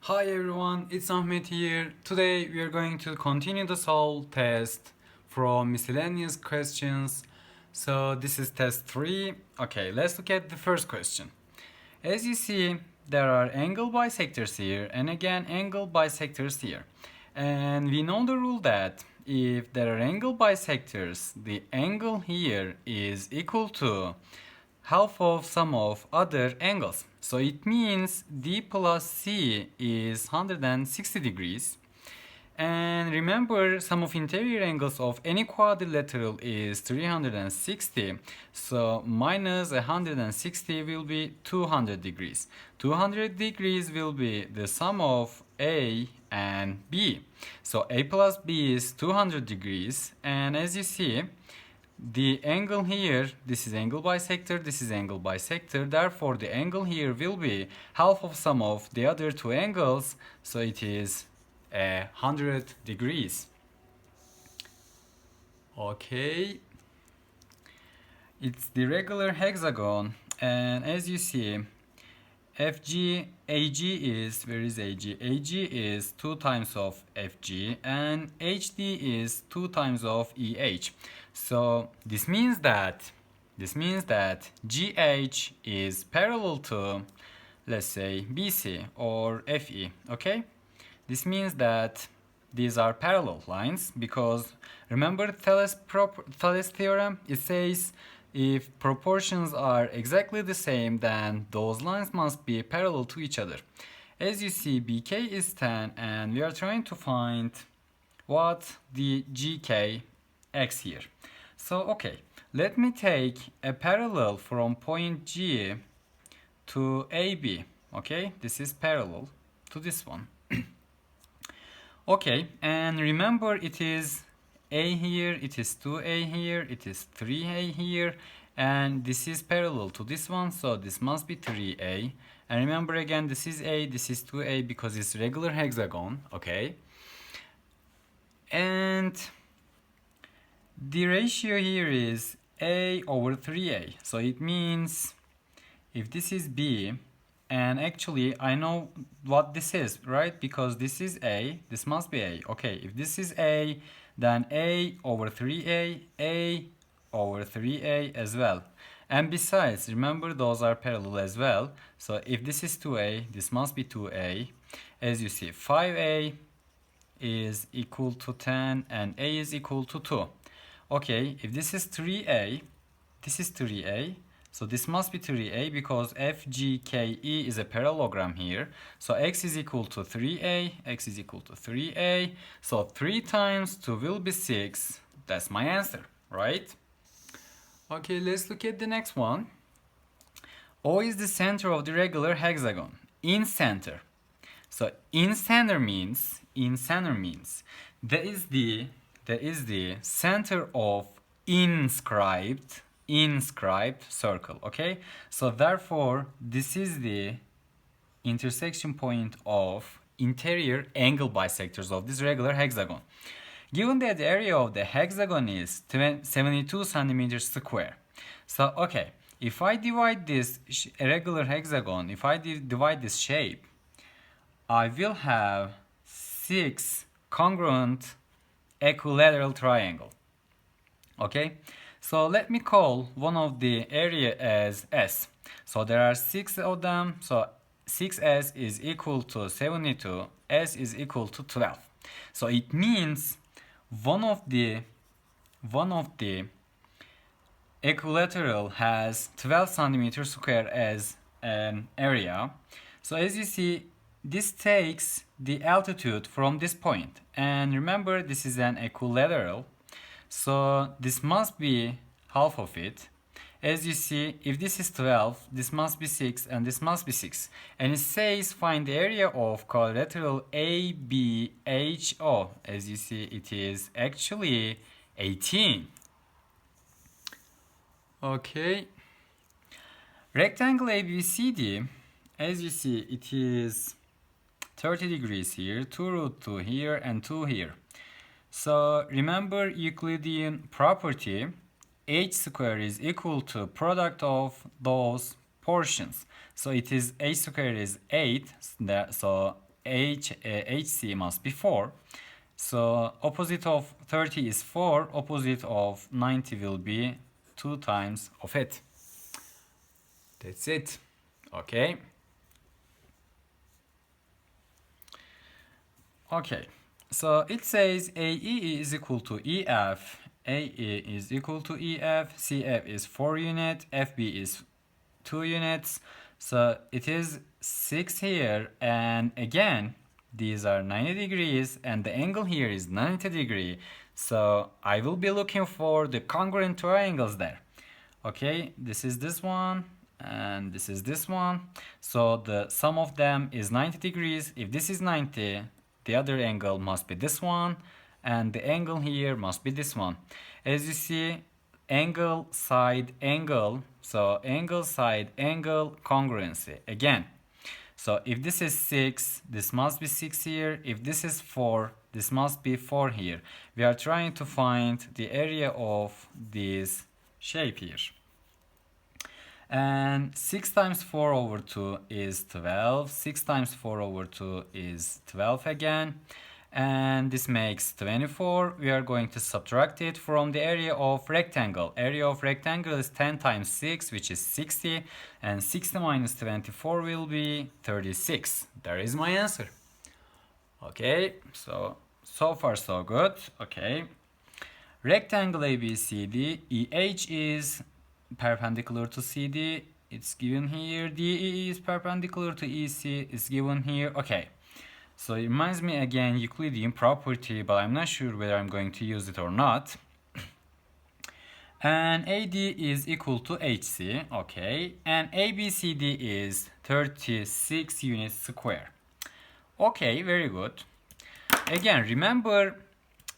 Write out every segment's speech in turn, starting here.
Hi everyone, it's Ahmet here. Today we are going to continue the solve test from miscellaneous questions. So this is test 3. Okay, let's look at the first question. As you see, there are angle bisectors here and again angle bisectors here. And we know the rule that if there are angle bisectors, the angle here is equal to half of sum of other angles. So it means D plus C is 160 degrees. And remember, sum of interior angles of any quadrilateral is 360. So minus 160 will be 200 degrees. 200 degrees will be the sum of A and B. So A plus B is 200 degrees. And as you see, the angle here, this is angle bisector, this is angle bisector. Therefore, the angle here will be half of sum of the other two angles. So it is 100 degrees. Okay. It's the regular hexagon. And as you see, FG, AG is, where is AG? AG is 2 times of FG and HD is 2 times of EH. So this means that GH is parallel to, let's say, BC or FE, okay? This means that these are parallel lines because remember Thales theorem, it says if proportions are exactly the same, then those lines must be parallel to each other. As you see, BK is 10 and we are trying to find what the GK X here. So okay, let me take a parallel from point G to AB. Okay, this is parallel to this one. Okay, and remember it is A here, it is 2A here, it is 3A here, and this is parallel to this one, so this must be 3A. And remember again, this is A, this is 2A because it's regular hexagon, okay? And the ratio here is A over 3A, so it means if this is B, and actually I know what this is, right? Because this is A, this must be A. Okay, if this is A, then A over 3A, A over 3A as well. And besides, remember those are parallel as well. So if this is 2A, this must be 2A. As you see, 5A is equal to 10 and A is equal to 2. Okay, if this is 3A, this is 3A. So this must be 3A because FGKE is a parallelogram here. So X is equal to 3A, X is equal to 3A. So 3 times 2 will be 6. That's my answer, right? Okay, let's look at the next one. O is the center of the regular hexagon. In center. So in center means that is the center of inscribed circle, okay? So therefore this is the intersection point of interior angle bisectors of this regular hexagon. Given that the area of the hexagon is 72 centimeters square, so okay, if I divide this regular hexagon, if I divide this shape, I will have 6 congruent equilateral triangle. Okay, so let me call one of the area as S. So there are 6 of them, so 6S is equal to 72, S is equal to 12. So it means one of the equilateral has 12 centimeters square as an area. So as you see, this takes the altitude from this point. And remember, this is an equilateral. So this must be half of it. As you see, if this is 12, this must be 6 and this must be 6. And it says find the area of quadrilateral ABHO. As you see, it is actually 18. Okay. Rectangle ABCD, as you see, it is 30 degrees here, 2 root 2 here and 2 here. So remember Euclidean property, h square is equal to product of those portions. So it is h square is 8, so HC must be 4. So opposite of 30 is 4, opposite of 90 will be 2 times of it. That's it. Okay. Okay. So it says AE is equal to EF, AE is equal to EF, CF is 4 units, FB is 2 units. So it is 6 here, and again these are 90 degrees and the angle here is 90 degree. So I will be looking for the congruent triangles there. Okay, this is this one and this is this one. So the sum of them is 90 degrees. If this is 90, the other angle must be this one, and the angle here must be this one. As you see, angle, side, angle. So angle, side, angle, congruency. Again, so if this is 6, this must be 6 here. If this is 4, this must be 4 here. We are trying to find the area of this shape here. And 6 times 4 over 2 is 12. 6 times 4 over 2 is 12 again. And this makes 24. We are going to subtract it from the area of rectangle. Area of rectangle is 10 times 6, which is 60. And 60 minus 24 will be 36. There is my answer. Okay, so far so good. Okay. Rectangle ABCD, EH is perpendicular to CD. It's given here. DE is perpendicular to EC. It's given here. Okay. So it reminds me again Euclidean property, but I'm not sure whether I'm going to use it or not. And AD is equal to HC, okay, and ABCD is 36 units square. Okay, very good. Again, remember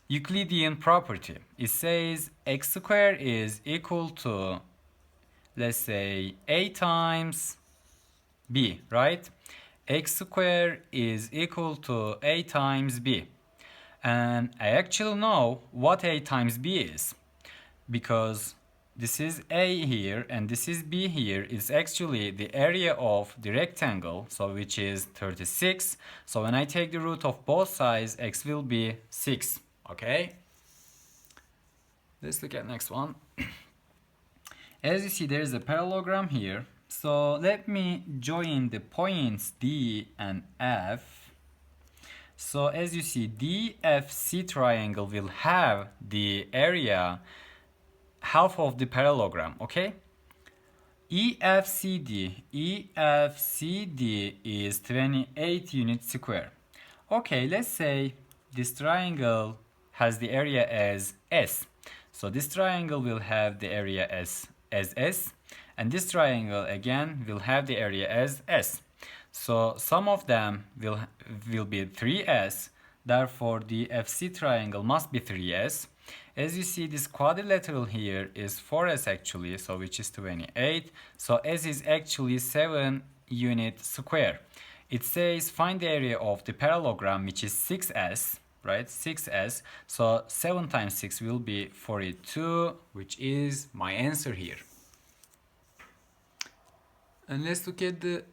Euclidean property. It says x square is equal to, let's say, a times b, right? X square is equal to a times b. And I actually know what a times b is, because this is a here and this is b here. It's actually the area of the rectangle, so which is 36. So when I take the root of both sides, x will be 6. Okay? Let's look at next one. As you see, there is a parallelogram here. So let me join the points D and F. So as you see, DFC triangle will have the area half of the parallelogram, okay? EFCD is 28 units square. Okay, let's say this triangle has the area as S. So this triangle will have the area as S. And this triangle again will have the area as S. So sum of them will be 3S. Therefore, the FC triangle must be 3S. As you see, this quadrilateral here is 4S actually, so which is 28. So S is actually 7 unit square. It says find the area of the parallelogram, which is 6S, right? 6S. So 7 times 6 will be 42, which is my answer here. And let's look at the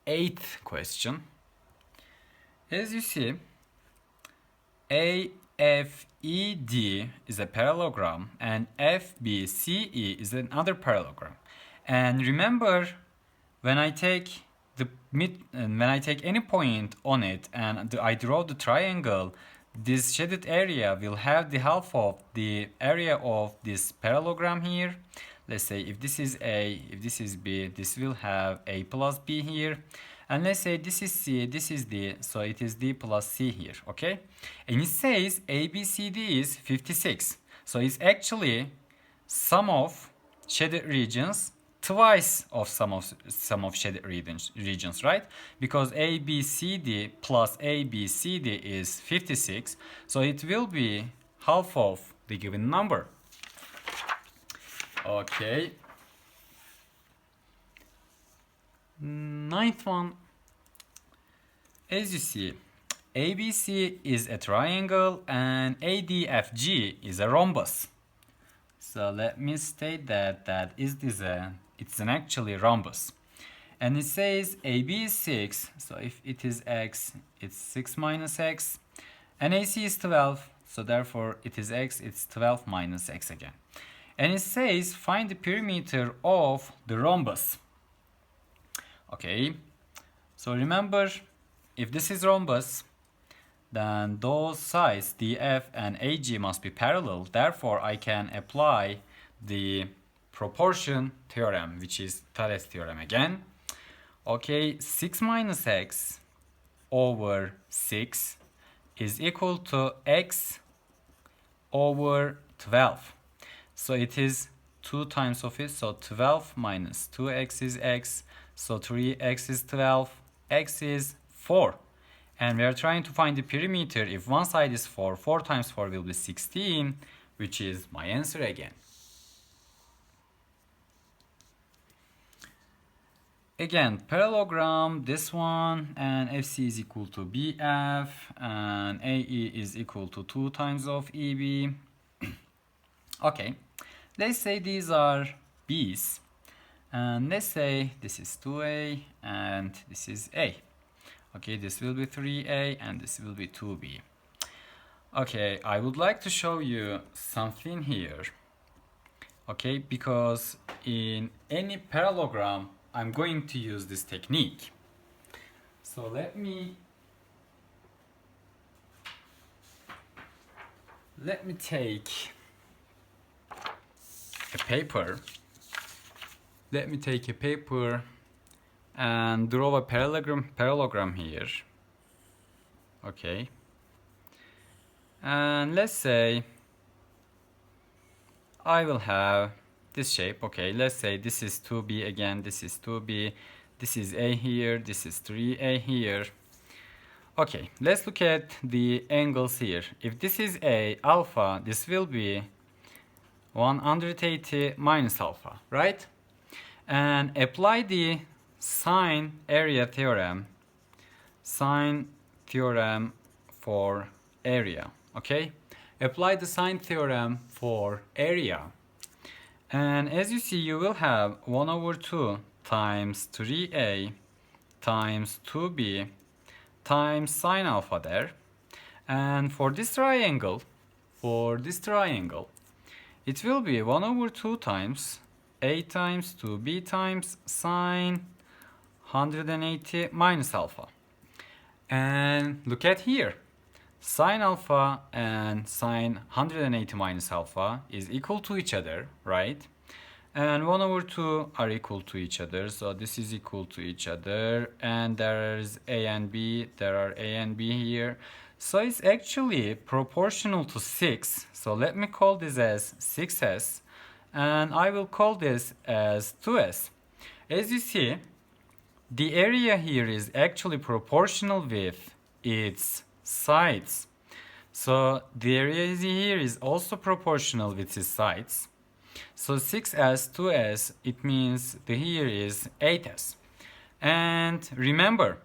8th question. As you see, AFED is a parallelogram and FBCE is another parallelogram. And remember, when I take any point on it and I draw the triangle, this shaded area will have the half of the area of this parallelogram here. Let's say if this is A, if this is B, this will have A plus B here. And let's say this is C, this is D, so it is D plus C here, okay? And it says ABCD is 56. So it's actually sum of shaded regions twice of sum of shaded regions, right? Because ABCD plus ABCD is 56, so it will be half of the given number. Okay. 9th one. As you see, ABC is a triangle and ADFG is a rhombus. So let me state that it's an actually rhombus. And it says AB is 6, so if it is x, it's 6 minus x. And AC is 12, so therefore it is x, it's 12 minus x again. And it says find the perimeter of the rhombus. Okay, so remember, if this is rhombus, then those sides DF and AG must be parallel. Therefore, I can apply the proportion theorem, which is Thales theorem again. Okay, 6 minus x over 6 is equal to x over 12. So it is 2 times of it, so 12 minus 2x is x, so 3x is 12, x is 4. And we are trying to find the perimeter. If one side is 4, 4 times 4 will be 16, which is my answer again. Again, parallelogram, this one, and FC is equal to BF, and AE is equal to 2 times of EB. Okay, let's say these are B's, and let's say this is 2A, and this is A. Okay, this will be 3A, and this will be 2B. Okay, I would like to show you something here. Okay, because in any parallelogram, I'm going to use this technique. So let me take a paper. Let me take a paper and draw a parallelogram here. Okay. And let's say I will have this shape. Okay, let's say this is 2B again, this is 2B, this is A here, this is 3A here. Okay, let's look at the angles here. If this is A, alpha, this will be 180 minus alpha, right? And apply the sine area theorem, sine theorem for area, okay? Apply the sine theorem for area. And as you see, you will have 1 over 2 times 3A times 2B times sine alpha there. And for this triangle, it will be 1 over 2 times A times 2B times sine 180 minus alpha. And look at here. Sine alpha and sine 180 minus alpha is equal to each other, right? And 1 over 2 are equal to each other, so this is equal to each other. And there is A and B, there are A and B here. So it's actually proportional to 6. So let me call this as 6s, and I will call this as 2s. As you see, the area here is actually proportional with its sides. So the area here is also proportional with its sides. So 6s, 2s, it means the here is 8s. And remember,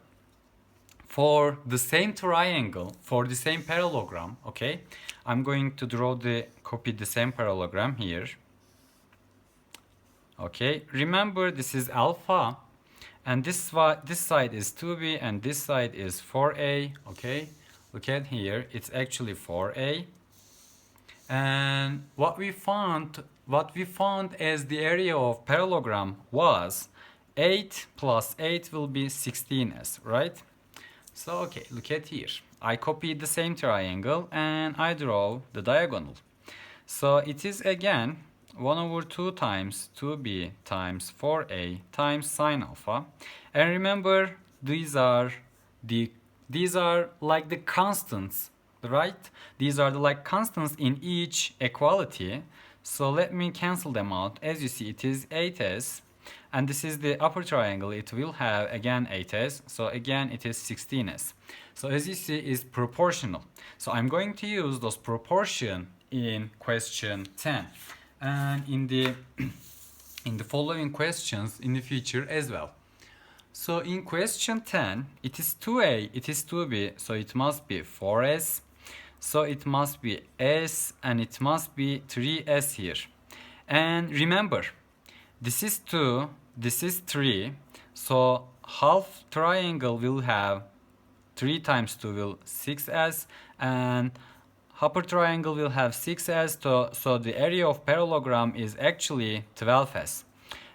for the same triangle, for the same parallelogram, okay, I'm going to copy the same parallelogram here. Okay, remember this is alpha, and this side is 2b and this side is 4a, okay? Look at here, it's actually 4a. And what we found as the area of parallelogram was 8 plus 8 will be 16s, right? So okay, look at here. I copied the same triangle and I draw the diagonal. So it is again 1 over 2 times 2b times 4a times sine alpha. And remember, these are like the constants, right? These are like constants in each equality. So let me cancel them out. As you see, it is 8s, and this is the upper triangle. It will have again 8s, so again it is 16s. So as you see, is proportional. So I'm going to use those proportion in question 10 and in the following questions in the future as well. So in question 10, it is 2a, it is 2b, so it must be 4s. So it must be s and it must be 3s here. And remember, this is 2, this is 3. So half triangle will have 3 times 2 will 6s, and upper triangle will have 6s, so the area of parallelogram is actually 12s.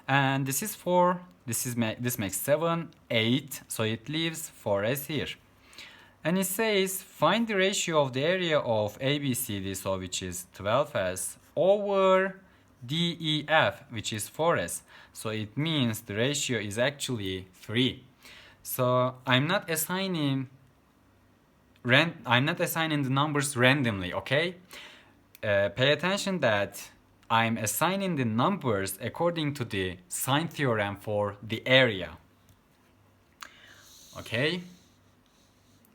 And this is 4, this makes 7, 8, so it leaves 4s here. And it says find the ratio of the area of ABCD, so which is 12s, over DEF, which is 4s. So it means the ratio is actually 3. So I'm not assigning the numbers randomly, okay? Pay attention that I'm assigning the numbers according to the sign theorem for the area. Okay?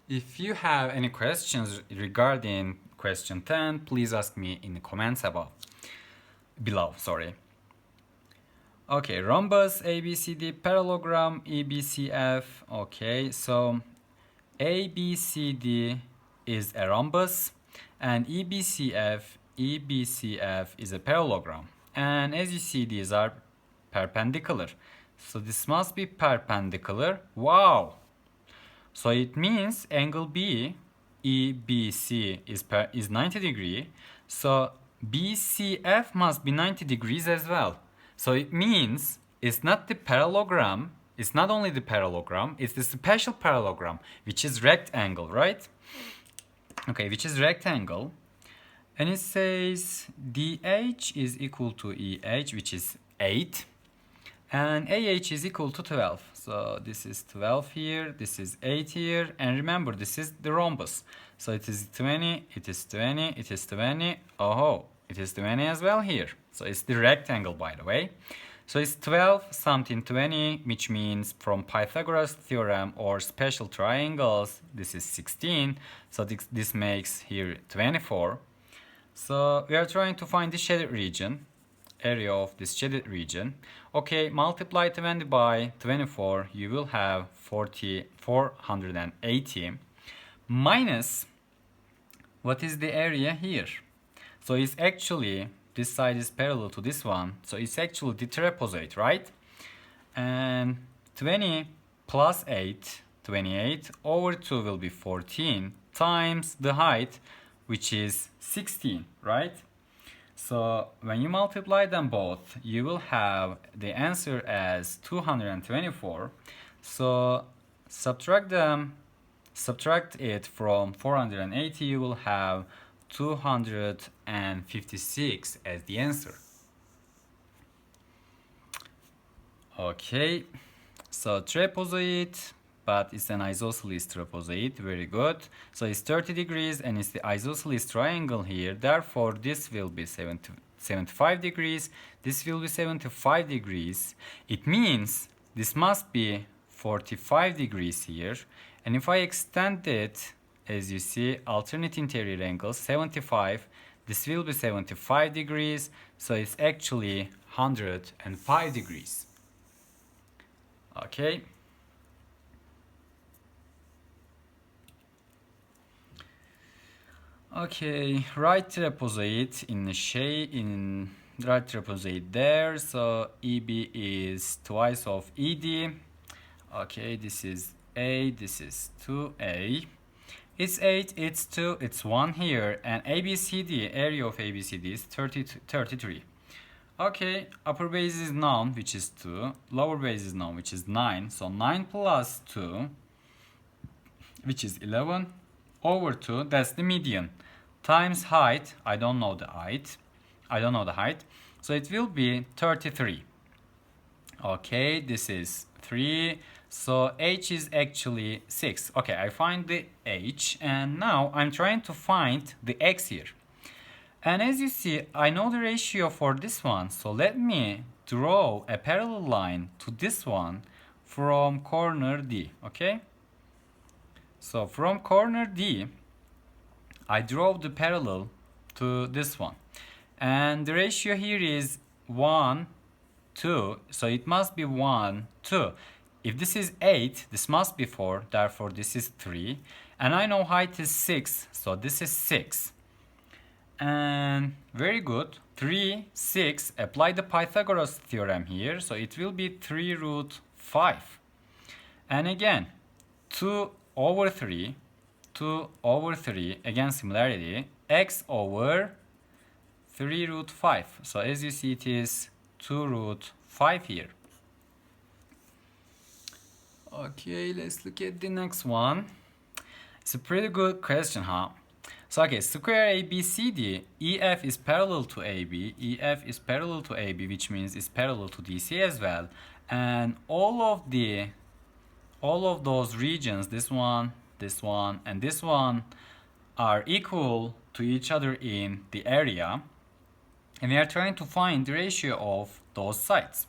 If you have any questions regarding question 10, please ask me in the comments below. Okay, rhombus, ABCD, parallelogram, EBCF. Okay, so ABCD is a rhombus and EBCF is a parallelogram. And as you see, these are perpendicular. So this must be perpendicular. Wow! So it means angle B, EBC is 90 degrees. So BCF must be 90 degrees as well. So it means it's not the parallelogram, it's not only the parallelogram, it's the special parallelogram, which is rectangle, right? Okay, which is rectangle. And it says DH is equal to EH, which is 8. And AH is equal to 12. So this is 12 here, this is 8 here. And remember, this is the rhombus. So it is 20, it is 20, it is 20. Oh, it is 20 as well here. So it's the rectangle, by the way. So it's 12 something 20, which means from Pythagoras theorem or special triangles, this is 16. So this makes here 24. So we are trying to find the shaded region, area of this shaded region. Okay, multiply 20 by 24, you will have 480 minus, what is the area here? So it's actually, this side is parallel to this one, so it's actually the trapezoid, right? And 20 plus 8, 28 over 2 will be 14 times the height, which is 16, right? So when you multiply them both, you will have the answer as 224. So subtract it from 480, you will have 256 as the answer. Okay, so trapezoid, but it's an isosceles trapezoid, very good. So it's 30 degrees and it's the isosceles triangle here, therefore this will be 75 degrees, this will be 75 degrees. It means this must be 45 degrees here, and if I extend it, as you see, alternate interior angles 75, this will be 75 degrees, so it's actually 105 degrees. Okay. Okay, right trapezoid in right trapezoid there, so EB is twice of ED. Okay, this is A, this is 2A. It's 8, it's 2, it's 1 here, and ABCD, area of ABCD is 33. Okay, upper base is known, which is 2, lower base is known, which is 9, so 9 plus 2, which is 11, over 2, that's the median, times height, I don't know the height, so it will be 33. Okay, this is 3, so h is actually 6. Okay, I find the h, and now I'm trying to find the x here. And as you see, I know the ratio for this one, so let me draw a parallel line to this one from corner D, okay? So from corner D, I draw the parallel to this one. And the ratio here is 1, 2, so it must be 1, 2. If this is 8, this must be 4, therefore this is 3. And I know height is 6, so this is 6. And very good, 3, 6, apply the Pythagoras theorem here, so it will be 3 root 5. And again, 2 over 3, 2 over 3, again similarity, x over 3 root 5. So as you see, it is 2 root 5 here. Okay, let's look at the next one. It's a pretty good question, huh? So okay, square ABCD, EF is parallel to AB, EF is parallel to AB, which means it's parallel to DC as well. And all of those regions, this one, and this one, are equal to each other in the area. And we are trying to find the ratio of those sides.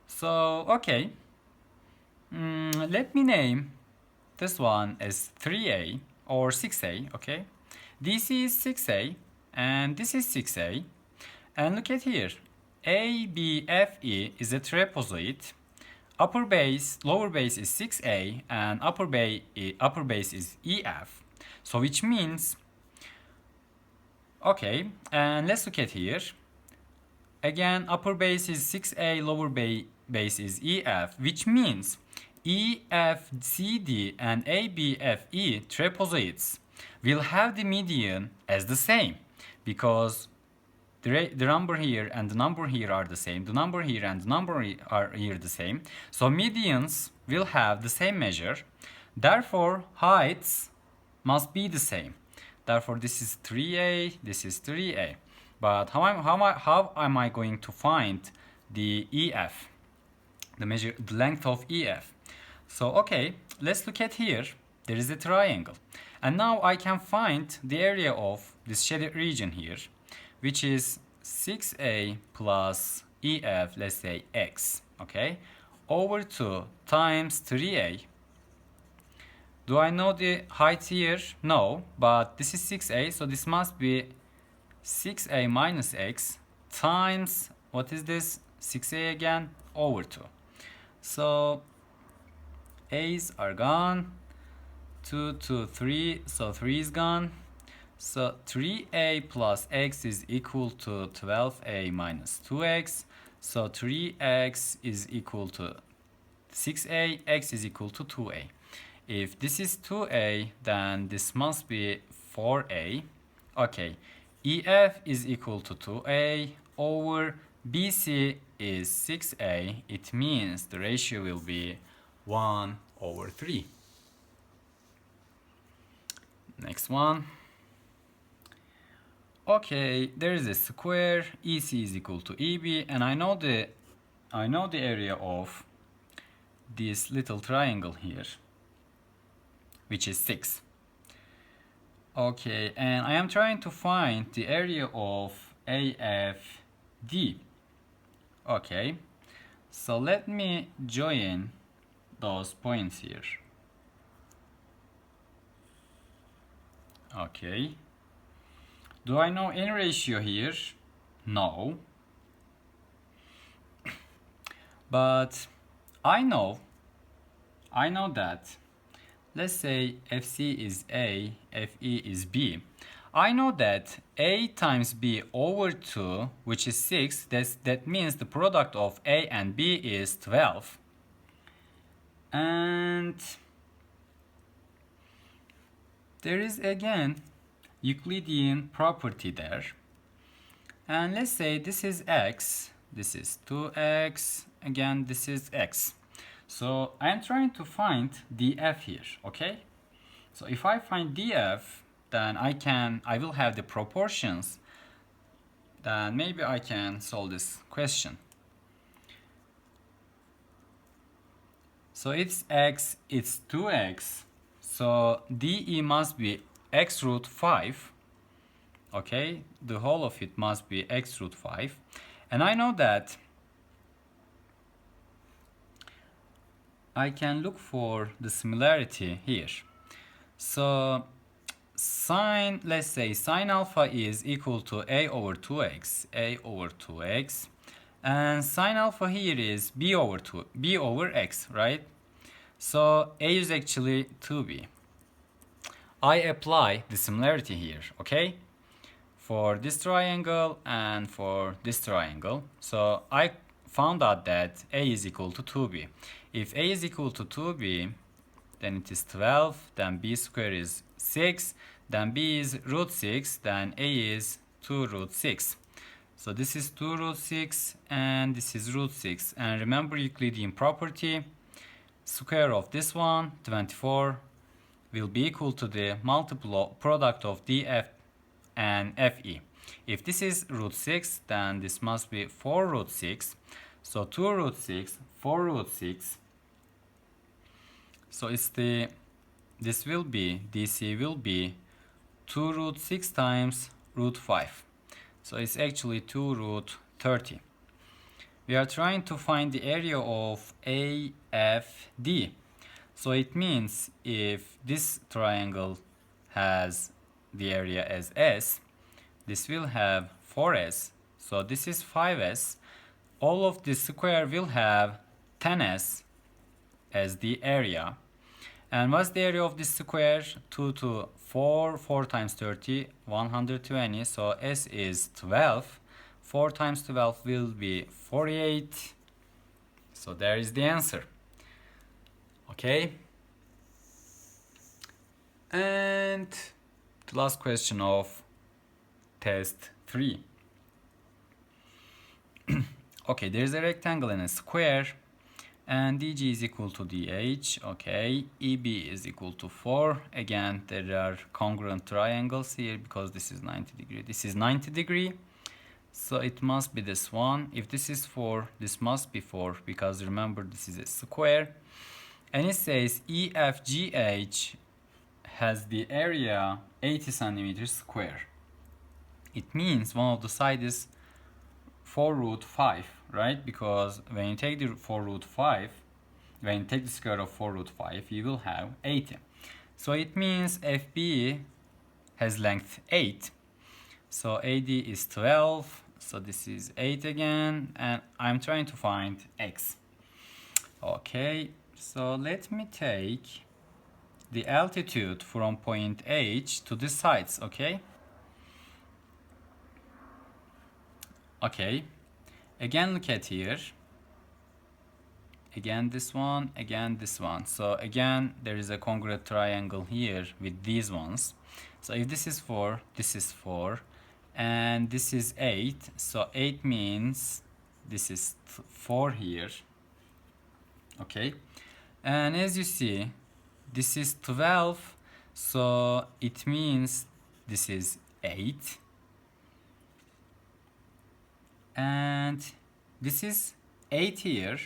So, okay, let me name this one as 3A or 6A, okay? This is 6A and this is 6A. And look at here, ABFE is a trapezoid. Upper base, lower base is 6A and upper base is EF. So which means, okay, and let's look at here. Again, upper base is 6A, lower base is EF, which means EFCD and ABFE trapezoids will have the median as the same, because the number here and the number here are the same, the number here and the number are here the same. So medians will have the same measure. Therefore, heights must be the same. Therefore, this is 3A, this is 3A. But how am I going to find the EF, the length of EF? So okay, let's look at here. There is a triangle, and now I can find the area of this shaded region here, which is 6A plus EF, let's say X, okay, over 2 times 3A. Do I know the height here? No, but this is 6A, so this must be 6A minus X times, what is this? 6A again, over 2. So A's are gone, 2, 2, 3, so 3 is gone. So 3A plus X is equal to 12A minus 2X. So 3X is equal to 6A, X is equal to 2A. If this is 2A, then this must be 4A. Okay, EF is equal to 2A over BC is 6A. It means the ratio will be 1 over 3. Next one. Okay, there is a square, EC is equal to EB, and I know the area of this little triangle here, which is 6. Okay, and I am trying to find the area of AFD. Okay, so let me join those points here. Okay. Do I know any ratio here? No. But I know that, let's say FC is A, FE is B. I know that A times B over 2, which is 6, that means the product of A and B is 12. And there is again Euclidean property there. And let's say this is X, this is 2X, again this is X. So I am trying to find df here, okay? So if I find df, then I will have the proportions. Then maybe I can solve this question. So it's X, it's 2X. So DE must be X root 5. Okay, the whole of it must be X root 5. And I know that I can look for the similarity here. So let's say sine alpha is equal to A over 2x, A over 2x. And sine alpha here is B over X, right? So A is actually 2B. I apply the similarity here, okay? For this triangle and for this triangle. So I found out that A is equal to 2B. If a is equal to 2b, then it is 12, then b square is 6, then b is root 6, then a is 2 root 6. So this is 2 root 6 and this is root 6. And remember Euclidean property, square of this one, 24, will be equal to the multiple product of df and fe. If this is root 6, then this must be 4 root 6. So 2 root 6, 4 root 6. So this will be, dc will be 2 root 6 times root 5. So it's actually 2 root 30. We are trying to find the area of AFD. So it means if this triangle has the area as S, this will have 4S. So this is 5S. All of this square will have 10S as the area. And what's the area of this square? 2 to 4, 4 times 30, 120. So S is 12. 4 times 12 will be 48. So there is the answer. Okay. And the last question of test 3. Okay, there is a rectangle and a square. And DG is equal to DH, okay, EB is equal to 4. Again, there are congruent triangles here because this is 90 degree, this is 90 degree. So it must be this one. If this is 4, this must be 4 because remember this is a square. And it says EFGH has the area 80 centimeters square. It means one of the sides is 4 root 5, right? Because when you take the 4 root 5, when you take the square of 4 root 5, you will have 80. So it means FB has length 8. So AD is 12. So this is 8 again. And I'm trying to find X. Okay, so let me take the altitude from point H to the sides, okay? Okay, again look at here, again this one, again this one. So again there is a congruent triangle here with these ones. So if this is 4, this is 4, and this is 8, so 8 means this is 4 here, okay? And as you see, this is 12, so it means this is 8. And this is 8 here,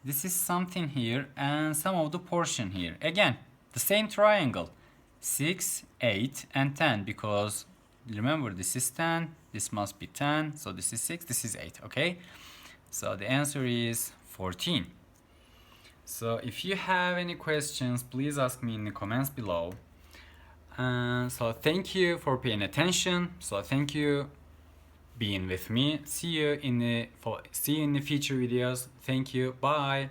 this is something here, and some of the portion here. Again, the same triangle, 6, 8, and 10, because remember this is 10, this must be 10, so this is 6, this is 8, okay? So the answer is 14. So if you have any questions, please ask me in the comments below. So thank you for paying attention. So thank you being with me. See you in the future videos. Thank you. Bye.